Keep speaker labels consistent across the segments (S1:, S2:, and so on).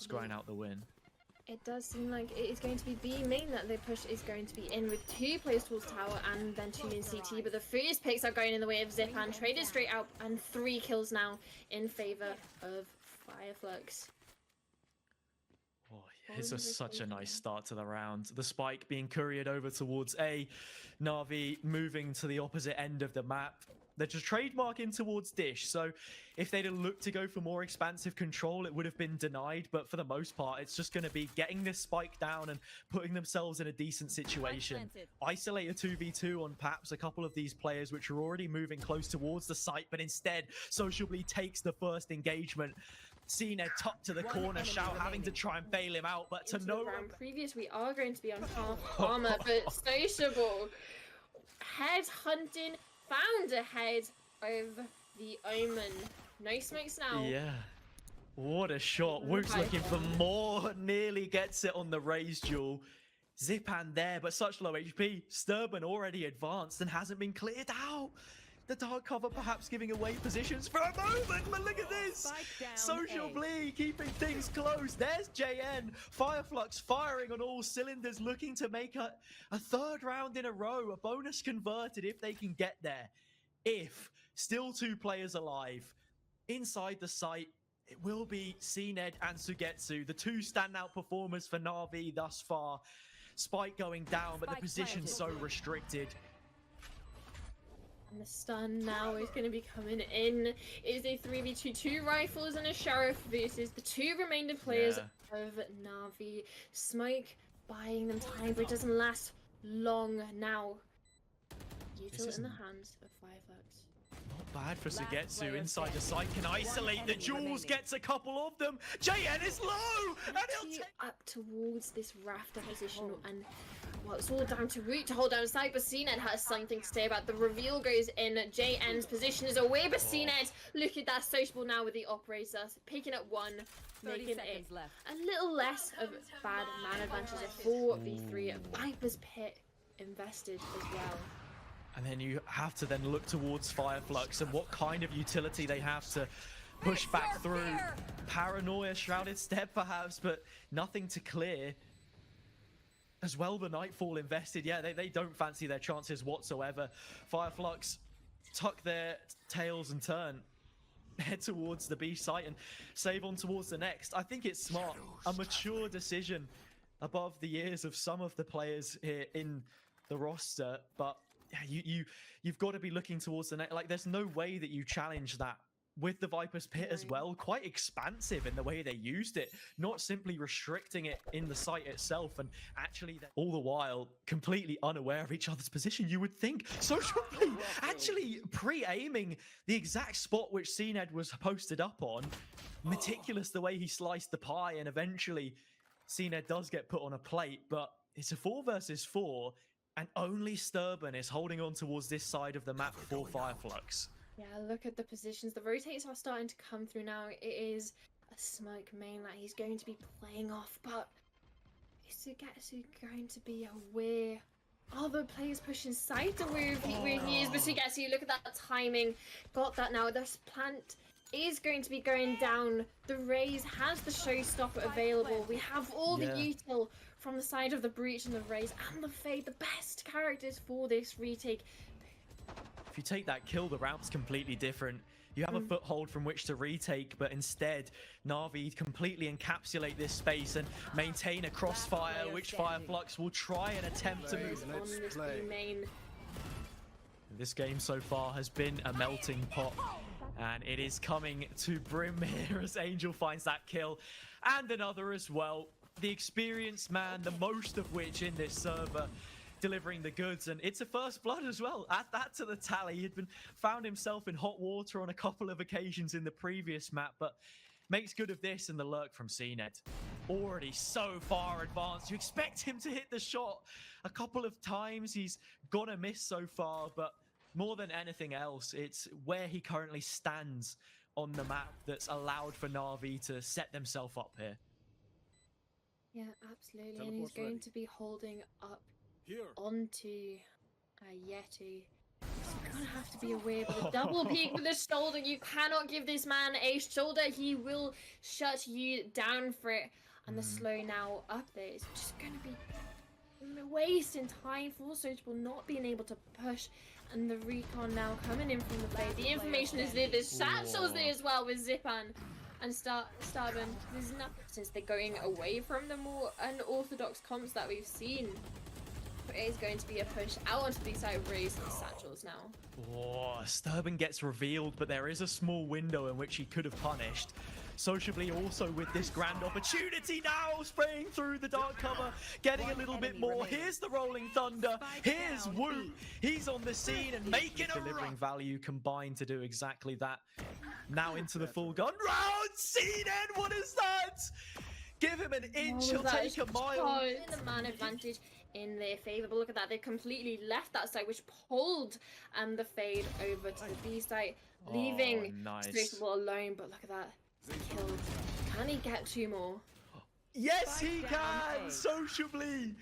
S1: Flux grind out the win.
S2: It does seem like it is going to be B main that the push is going to be in, with 2 players towards tower and then 2 in CT. But the first picks are going in the way of Zyppan, traded straight out, and 3 kills now in favor of Fireflux.
S1: Oh, it's such a nice start to the round. The spike being couriered over towards A. NAVI moving to the opposite end of the map. They're just trademarking towards Dish, so if they'd have looked to go for more expansive control, it would have been denied, but for the most part, it's just going to be getting this spike down and putting themselves in a decent situation. Isolate a 2v2 on perhaps a couple of these players, which are already moving close towards the site, but instead, sociablEE takes the first engagement. cNed tucked to the corner, Shao having to try and bail him out, but to no
S2: round previous, we are going to be on half armor, but sociablEE head hunting, found ahead of the Omen. No smokes now.
S1: Yeah. What a shot. Woot's looking for more. Nearly gets it on the raise duel. Zyppan there, but such low HP. sterben already advanced and hasn't been cleared out. The dark cover perhaps giving away positions for a moment, but look at this. sociablEE keeping things close. There's JN. Fireflux firing on all cylinders, looking to make a 3rd round in a row. A bonus converted if they can get there. If still 2 players alive inside the site, it will be cNed and SUYGETSU, the 2 standout performers for NAVI thus far. Spike going down, but the position's so restricted.
S2: And the stun now is going to be coming in. It is a 3v2, 2 rifles and a sheriff versus the 2 remaining players of NAVI. Smoke buying them time, but it doesn't last long now. Util in the hands of Fireflux.
S1: Not bad for SUYGETSU. Inside the site can isolate the jewels, gets a couple of them. JN is low, and he'll take
S2: up towards this rafter position, and well, it's all down to Root to hold down side, but cNed has something to say about the reveal. Goes in, JN's position is away, but cNed, look at that sociablEE now with the operator, picking up 1, making it a little less of bad man advantage. A 4v3, Viper's Pit invested as well.
S1: And then you have to then look towards Fireflux and what kind of utility they have to push back through. Paranoia, Shrouded Step perhaps, but nothing to clear. As well, the Nightfall invested. Yeah, they don't fancy their chances whatsoever. Fireflux tuck their tails and turn. Head towards the B site and save on towards the next. I think it's smart. A mature decision above the years of some of the players here in the roster, but you've got to be looking towards the next. Like, there's no way that you challenge that with the Viper's Pit as well. Quite expansive in the way they used it, not simply restricting it in the site itself, and actually all the while completely unaware of each other's position. You would think sociablEE actually pre-aiming the exact spot which cNed was posted up on. Meticulous the way he sliced the pie, and eventually cNed does get put on a plate, but it's a 4 versus 4. And only sterben is holding on towards this side of the map for Fireflux.
S2: Yeah, look at the positions. The rotates are starting to come through now. It is a smoke main that he's going to be playing off, but is SUYGETSU going to be aware? Other players pushing side away where he is, but SUYGETSU, look at that timing. Got that now. This plant is going to be going down. The Raze has the showstopper available. We have all the util from the side of the Breach and the Raze and the Fade, the best characters for this retake.
S1: If you take that kill, the route's completely different. You have a foothold from which to retake, but instead, NAVI completely encapsulate this space and maintain a crossfire, which Fireflux will try and attempt to move
S2: on this main.
S1: This game so far has been a melting pot, and it is coming to brim here as Angel finds that kill, and another as well. The experienced man, the most of which in this server, delivering the goods, and it's a first blood as well. Add that to the tally. He'd found himself in hot water on a couple of occasions in the previous map, but makes good of this, and the lurk from cNed. Already so far advanced. You expect him to hit the shot a couple of times. He's gonna miss so far, but more than anything else, it's where he currently stands on the map that's allowed for NAVI to set themselves up here.
S2: Yeah, absolutely. And he's going to be holding up onto Yetu. It's gonna have to be aware, but the double peek with the shoulder, you cannot give this man a shoulder. He will shut you down for it. And the slow now up there is just gonna be wasting time for sociablEE not being able to push. And the recon now coming in from the play. The information is there. There's satchels there as well with Zyppan and sterben. There's nothing since they're going away from the more unorthodox comps that we've seen. But it is going to be a push out onto the side of Raze and satchels now.
S1: Oh, sterben gets revealed, but there is a small window in which he could have punished. sociablEE also with this grand opportunity now, spraying through the dark cover, getting a little bit more. Here's the rolling thunder. Here's Wo0t. He's on the scene and making a delivering value combined to do exactly that. Now into the full gun round. cNed, what is that? Give him an inch, he'll take a mile.
S2: The man advantage in their favor, but look at that, they completely left that side, which pulled the fade over to the B site, leaving sociablEE alone. But look at that, killed. Can he get two more?
S1: Yes, he can! sociablEE!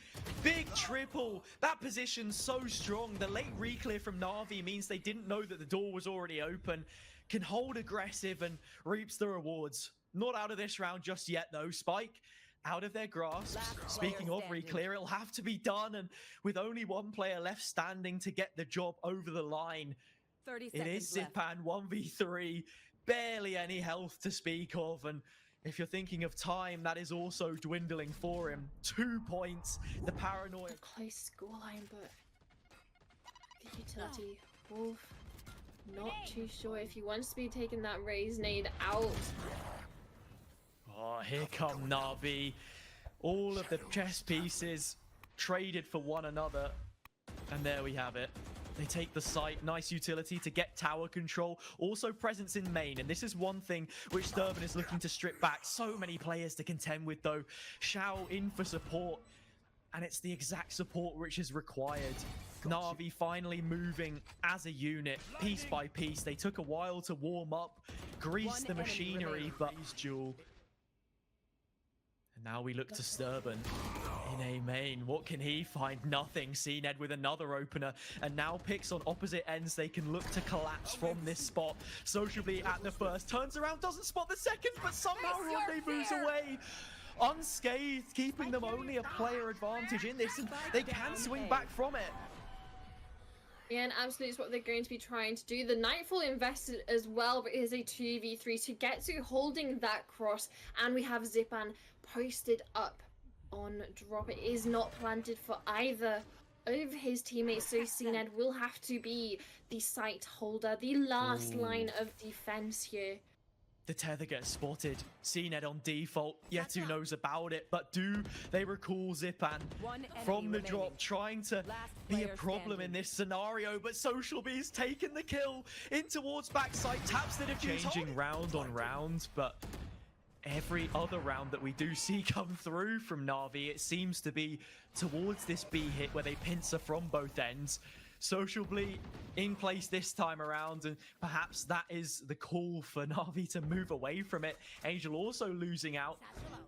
S1: Big triple. That position's so strong. The late reclear from NAVI means they didn't know that the door was already open. Can hold aggressive and reaps the rewards. Not out of this round just yet, though. Spike out of their grasp. Speaking of reclear, it'll have to be done. And with only one player left standing to get the job over the line,
S3: 30
S1: it is Zyppan 1v3. Barely any health to speak of. And if you're thinking of time, that is also dwindling for him. 2 points. The paranoia.
S2: A close scoreline, but the utility. Wolf, not too sure if he wants to be taking that Raze nade out.
S1: Oh, here come NAVI. All of the chess pieces traded for one another. And there we have it. They take the site. Nice utility to get tower control. Also presence in main. And this is one thing which sterben is looking to strip back. So many players to contend with, though. Shao in for support. And it's the exact support which is required. NAVI finally moving as a unit, piece by piece. They took a while to warm up, grease the machinery, but he's duel. And now we look to sterben in a main. What can he find? Nothing. cNed with another opener. And now picks on opposite ends. They can look to collapse from this spot. sociablEE at the first. Turns around, doesn't spot the second, but somehow rendezvous away. Unscathed, keeping them only a player advantage in this. And they can swing back from it.
S2: Yeah, and absolutely is what they're going to be trying to do. The Nightfall invested as well, but it is a 2v3. SUYGETSU holding that cross, and we have Zyppan posted up on drop. It is not planted for either of his teammates, so cNed will have to be the site holder, the last line of defense here.
S1: The tether gets spotted. cNed on default. Yetu knows about it, but do they recall Zyppan from the drop, trying to be a problem in this scenario? But sociablEE's taken the kill in towards backside, taps the defuse. Changing round on round, but every other round that we do see come through from NAVI, it seems to be towards this B hit where they pincer from both ends. sociablEE in place this time around, and perhaps that is the call for NAVI to move away from it. Angel also losing out,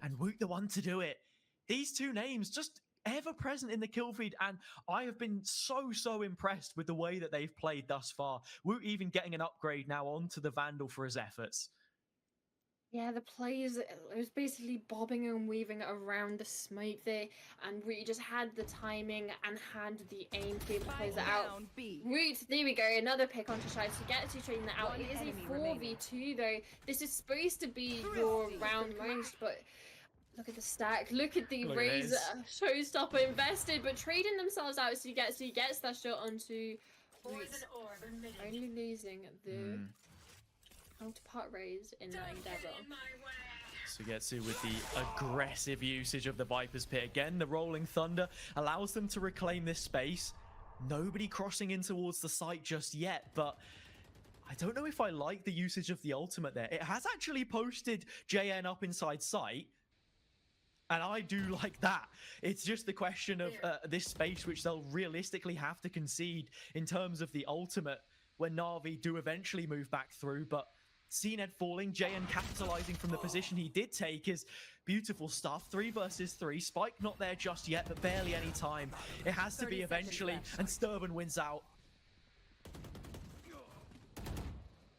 S1: and Wo0t the one to do it. These two names just ever present in the kill feed, and I have been so impressed with the way that they've played thus far. Wo0t even getting an upgrade now onto the Vandal for his efforts.
S2: Yeah, the plays, it was basically bobbing and weaving around the smoke there, and we just had the timing and had the aim to be able to close that out. Wo0t, there we go, another pick onto Shao. SUYGETSU trading that out. It is a 4v2 though. This is supposed to be your round most, but look at the stack, look at the Razor. Showstopper invested, but trading themselves out. SUYGETSU gets that shot onto Wo0t. Only losing the counterpart Raze in that endeavor.
S1: SUYGETSU with the aggressive usage of the Viper's Pit. Again, the Rolling Thunder allows them to reclaim this space. Nobody crossing in towards the site just yet, but I don't know if I like the usage of the ultimate there. It has actually posted JN up inside site, and I do like that. It's just the question of this space which they'll realistically have to concede in terms of the ultimate when NAVI do eventually move back through, but cNed falling, JN capitalizing from the position he did take is beautiful stuff. 3 versus 3. Spike not there just yet, but barely any time. It has to be eventually, and sterben wins out.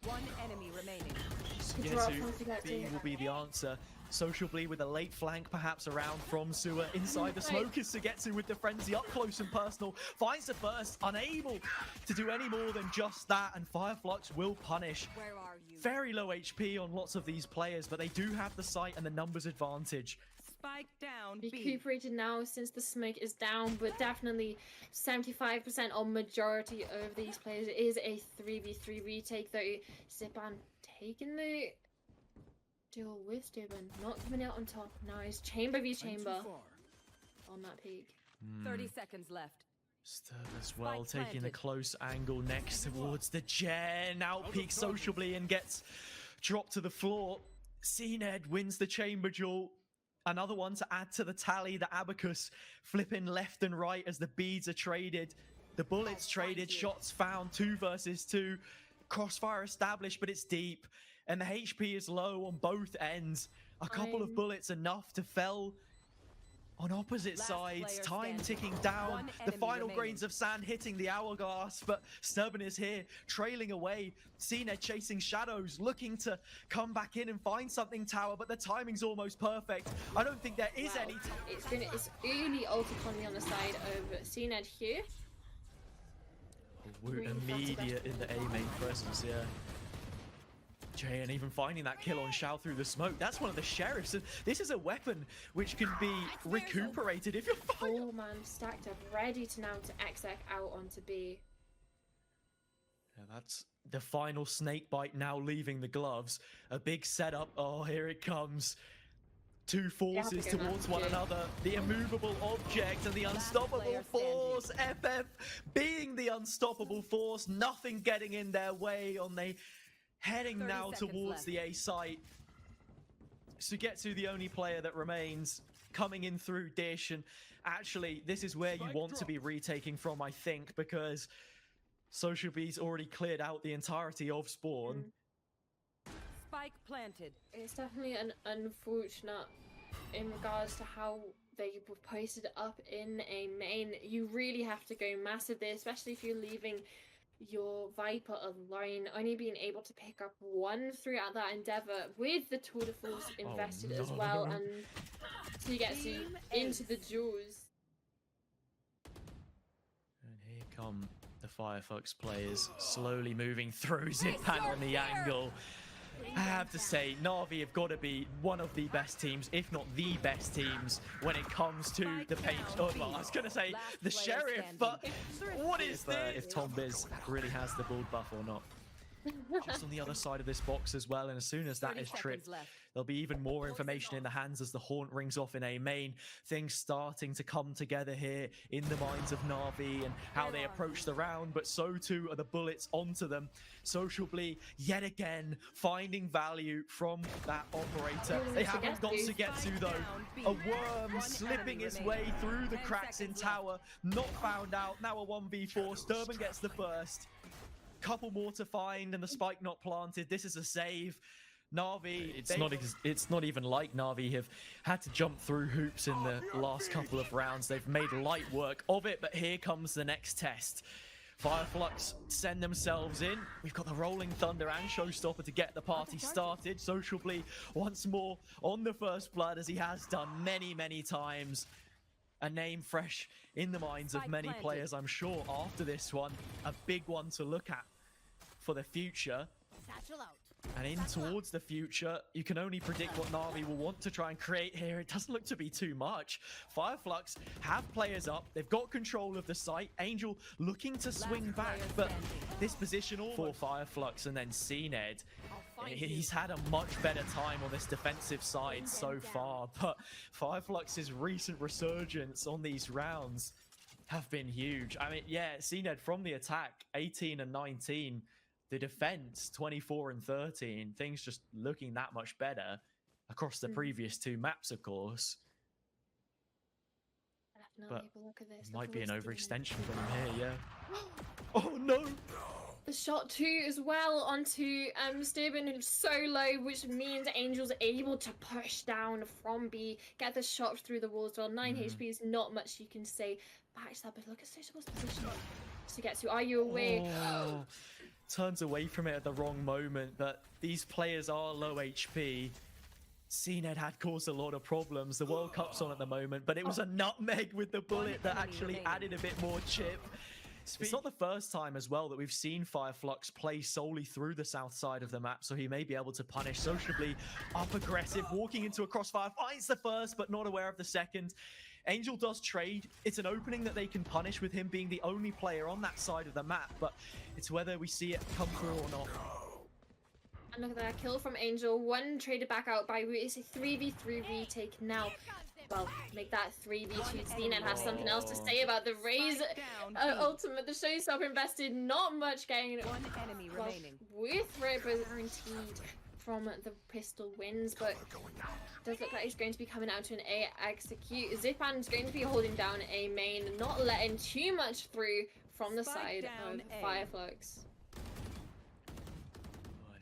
S3: One enemy remaining.
S1: Sugetsu will be the answer. sociablEE with a late flank perhaps around from Sewer. Inside the smoke is Sugetsu with the frenzy up close and personal. Finds the first, unable to do any more than just that, and Fireflux will punish.
S3: Where are you?
S1: Very low HP on lots of these players, but they do have the sight and the numbers advantage.
S3: Spike down.
S2: Recuperated now since the smoke is down, but definitely 75% or majority of these players is a 3v3 retake, though Zyppan taking the deal with sterben, not coming out on top. Now it's chamber v chamber on that peak.
S3: 30 seconds left.
S1: sterben as well, taking the close angle next towards the gen. Out peaks sociablEE and gets dropped to the floor. cNed wins the chamber duel. Another one to add to the tally. The abacus flipping left and right as the beads are traded. The bullets traded, shots found, 2 versus 2. Crossfire established, but it's deep. And the HP is low on both ends. A couple of bullets enough to fell on opposite sides. Time ticking down. The final grains of sand hitting the hourglass. But sterben is here, trailing away. cNed chasing shadows, looking to come back in and find something tower. But the timing's almost perfect. I don't think there is any time.
S2: It's early ult economy on the side of cNed here.
S1: We're immediate in the A main presence, yeah. Jay, and even finding that kill on Shao through the smoke. That's one of the sheriffs, and this is a weapon which can be recuperated if you're fine.
S2: 4 man stacked up, ready to now to exec out onto B.
S1: Yeah, that's the final snake bite now leaving the gloves. A big setup. Oh, here it comes. 2 forces towards one another. The immovable object and the unstoppable force. FF being the unstoppable force. Nothing getting in their way on the heading now towards the A site. Sugetsu, the only player that remains, coming in through Dish, and actually this is where you want to be retaking from, I think, because sociablEE's already cleared out the entirety of spawn.
S3: Spike planted.
S2: It's definitely an unfortunate in regards to how they were posted up in a main. You really have to go massive there, especially if you're leaving your Viper alone, only being able to pick up 1 throughout that endeavor with the tour de force invested as well, and Sugetsu into the jaws.
S1: And here come the Fireflux players slowly moving through. Zyppan on the angle. I have to say, NAVI have got to be one of the best teams, if not the best teams, when it comes to the paint. Oh, well, I was going to say the sheriff, but what is this? If Tom Biz really has the build buff or not. Just on the other side of this box as well, and as soon as that is tripped, there'll be even more information in the hands as the haunt rings off in A main. Things starting to come together here in the minds of NAVI and how they approach the round, but so too are the bullets onto them. sociablEE yet again finding value from that operator. They haven't got Sugetsu though. A worm slipping his way through the cracks in tower, not found out. Now a 1v4. sterben gets the first. Couple more to find, and the spike not planted. This is a save. NAVI, it's not even like NAVI have had to jump through hoops in the last couple of rounds. They've made light work of it, but here comes the next test. Fireflux send themselves in. We've got the Rolling Thunder and Showstopper to get the party started. sociablEE once more on the first blood, as he has done many, many times. A name fresh in the minds of many players, I'm sure, after this one. A big one to look at for the future. And in towards the future, you can only predict what NAVI will want to try and create here. It doesn't look to be too much. Fireflux have players up. They've got control of the site. Angel looking to swing back, but this position for Fireflux, and then cNed. He's had a much better time on this defensive side so far, but Fireflux's recent resurgence on these rounds have been huge. I mean, yeah, cNed from the attack, 18 and 19. The defense, 24 and 13. Things just looking that much better across the previous 2 maps, of course. But it might be an overextension from him here, yeah. Oh, no!
S2: The shot 2 as well onto sterben, and so low, which means Angel's able to push down from B, get the shot through the wall as well. 9 HP is not much you can say. Backstab, but look at Sociable's position. Sugetsu, are you aware?
S1: Oh. turns away from it at the wrong moment, but these players are low HP. cNed had caused a lot of problems. The World Cup's on at the moment, but it was a nutmeg with the bullet that actually added a bit more chip. It's not the first time as well that we've seen Flux play solely through the south side of the map, so he may be able to punish sociably up aggressive, walking into a crossfire, finds the first, but not aware of the second. Angel does trade. It's an opening that they can punish with him being the only player on that side of the map, but it's whether we see it come through or not.
S2: And look at that kill from Angel. One traded back out by Root. It's a 3v3 retake now. Well, make that 3v2. cNed has something else to say about the Raze ultimate. The showstopper invested not much getting
S3: One enemy remaining.
S2: with Ripper guaranteed from the pistol wins, but does look like he's going to be coming out to an A execute. Zyppan's going to be holding down A main, not letting too much through from the side of Flux.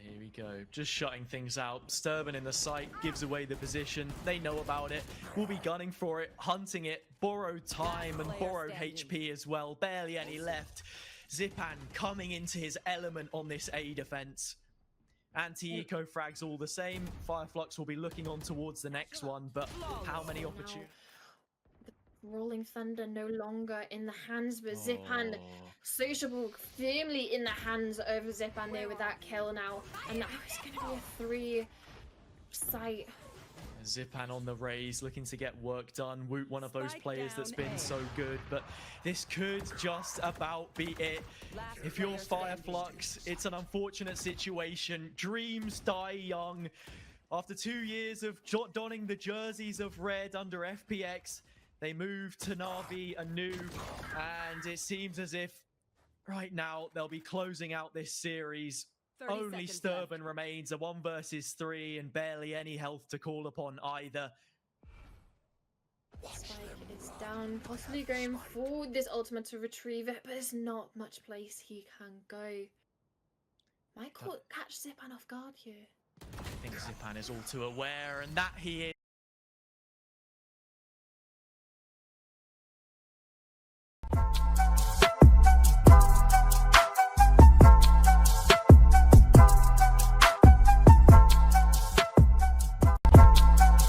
S1: Here we go, just shutting things out. Sterben in the site gives away the position. They know about it. We'll be gunning for it, hunting it, borrowed time and borrowed HP as well. Barely any left. Zyppan coming into his element on this A defense. Anti-eco frags all the same. Flux will be looking on towards the next one, but how many opportunities?
S2: Rolling Thunder no longer in the hands, but Zyppan, sociable firmly in the hands of Zyppan there with that kill now. And now it's going to be a 3-site.
S1: Zyppan on the Raze, looking to get work done. Woot, one of those players that's been so good, but this could just about be it. If you're Flux, it's an unfortunate situation. Dreams die young. After 2 years of donning the jerseys of red under FPX, they move to NAVI anew, and it seems as if right now they'll be closing out this series. Only Sterben remains, a 1 versus 3, and barely any health to call upon either.
S2: Spike is down, possibly going for this ultimate to retrieve it, but there's not much place he can go. Might catch Zyppan off guard here.
S1: I think Zyppan is all too aware, and that he is.